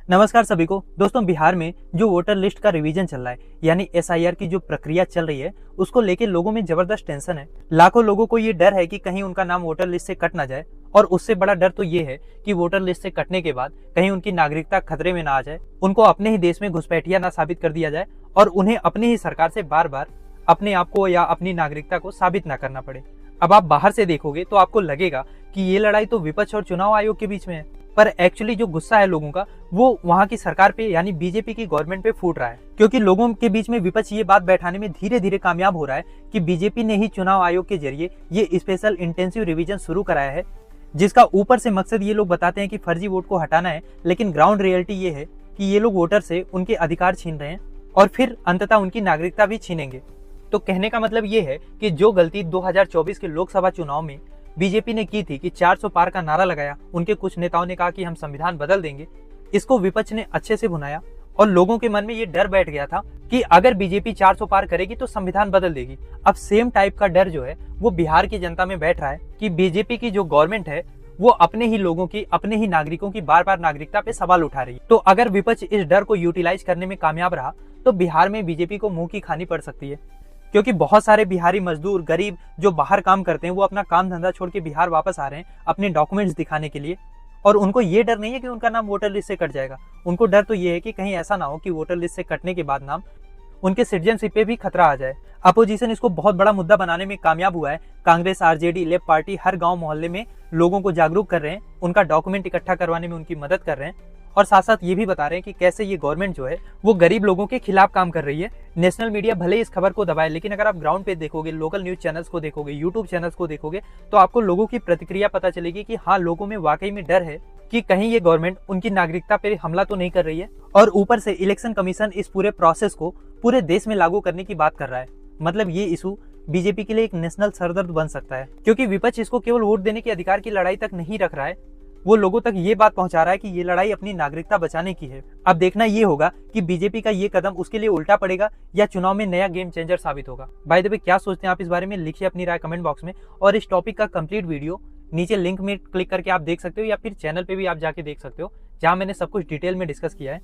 नमस्कार सभी को। दोस्तों, बिहार में जो वोटर लिस्ट का रिवीजन चल रहा है यानी एसआईआर की जो प्रक्रिया चल रही है उसको लेके लोगों में जबरदस्त टेंशन है। लाखों लोगों को ये डर है कि कहीं उनका नाम वोटर लिस्ट से कट ना जाए, और उससे बड़ा डर तो ये है कि वोटर लिस्ट से कटने के बाद कहीं उनकी नागरिकता खतरे में ना आ जाए, उनको अपने ही देश में घुसपैठिया ना साबित कर दिया जाए और उन्हें अपनी ही सरकार से बार बार अपने आप को या अपनी नागरिकता को साबित ना करना पड़े। अब आप बाहर से देखोगे तो आपको लगेगा कि ये लड़ाई तो विपक्ष और चुनाव आयोग के बीच में है, पर एक्चुअली जो गुस्सा है लोगों का वो वहां की सरकार पे यानी बीजेपी की गवर्नमेंट पे फूट रहा है, क्योंकि लोगों के बीच में विपक्ष ये बात बैठाने में धीरे धीरे कामयाब हो रहा है कि बीजेपी ने ही चुनाव आयोग के जरिए ये स्पेशल इंटेंसिव रिवीजन शुरू कराया है, जिसका ऊपर से मकसद ये लोग बताते हैं कि फर्जी वोट को हटाना है, लेकिन ग्राउंड रियलिटी ये है कि ये लोग वोटर से उनके अधिकार छीन रहे हैं और फिर अंततः उनकी नागरिकता भी छीनेंगे। तो कहने का मतलब ये है कि जो गलती 2024 के लोकसभा चुनाव में बीजेपी ने की थी कि 400 पार का नारा लगाया, उनके कुछ नेताओं ने कहा कि हम संविधान बदल देंगे, इसको विपक्ष ने अच्छे से भुनाया और लोगों के मन में ये डर बैठ गया था कि अगर बीजेपी 400 पार करेगी तो संविधान बदल देगी। अब सेम टाइप का डर जो है वो बिहार की जनता में बैठ रहा है कि बीजेपी की जो गवर्नमेंट है वो अपने ही लोगों की, अपने ही नागरिकों की बार बार नागरिकता पे सवाल उठा रही है। तो अगर विपक्ष इस डर को यूटिलाइज करने में कामयाब रहा तो बिहार में बीजेपी को मुंह की खानी पड़ सकती है, क्योंकि बहुत सारे बिहारी मजदूर, गरीब जो बाहर काम करते हैं वो अपना काम धंधा छोड़ के बिहार वापस आ रहे हैं अपने डॉक्यूमेंट्स दिखाने के लिए, और उनको ये डर नहीं है कि उनका नाम वोटर लिस्ट से कट जाएगा। उनको डर तो ये है कि कहीं ऐसा ना हो कि वोटर लिस्ट से कटने के बाद नाम उनके सिटीजनशिप पे भी खतरा आ जाए। अपोजिशन इसको बहुत बड़ा मुद्दा बनाने में कामयाब हुआ है। कांग्रेस, आरजेडी, लेफ्ट पार्टी हर गांव मोहल्ले में लोगों को जागरूक कर रहे हैं, उनका डॉक्यूमेंट इकट्ठा करवाने में उनकी मदद कर रहे हैं, और साथ साथ ये भी बता रहे हैं कि कैसे ये गवर्नमेंट जो है वो गरीब लोगों के खिलाफ काम कर रही है। नेशनल मीडिया भले ही इस खबर को दबाए, लेकिन अगर आप ग्राउंड पे देखोगे, लोकल न्यूज चैनल्स को देखोगे, यूट्यूब चैनल्स को देखोगे, तो आपको लोगों की प्रतिक्रिया पता चलेगी कि हाँ, लोगों में वाकई में डर है कि कहीं ये गवर्नमेंट उनकी नागरिकता पर हमला तो नहीं कर रही है। और ऊपर से इलेक्शन कमीशन इस पूरे प्रोसेस को पूरे देश में लागू करने की बात कर रहा है। मतलब ये इशू बीजेपी के लिए एक नेशनल सरदर्द बन सकता है, क्योंकि विपक्ष इसको केवल वोट देने के अधिकार की लड़ाई तक नहीं रख रहा है, वो लोगों तक ये बात पहुंचा रहा है कि ये लड़ाई अपनी नागरिकता बचाने की है। अब देखना ये होगा कि बीजेपी का ये कदम उसके लिए उल्टा पड़ेगा या चुनाव में नया गेम चेंजर साबित होगा। बाय द वे, क्या सोचते हैं आप इस बारे में? लिखिए अपनी राय कमेंट बॉक्स में, और इस टॉपिक का कंप्लीट वीडियो नीचे लिंक में क्लिक करके आप देख सकते हो, या फिर चैनल पे भी आप जाके देख सकते हो, जहां मैंने सब कुछ डिटेल में डिस्कस किया है।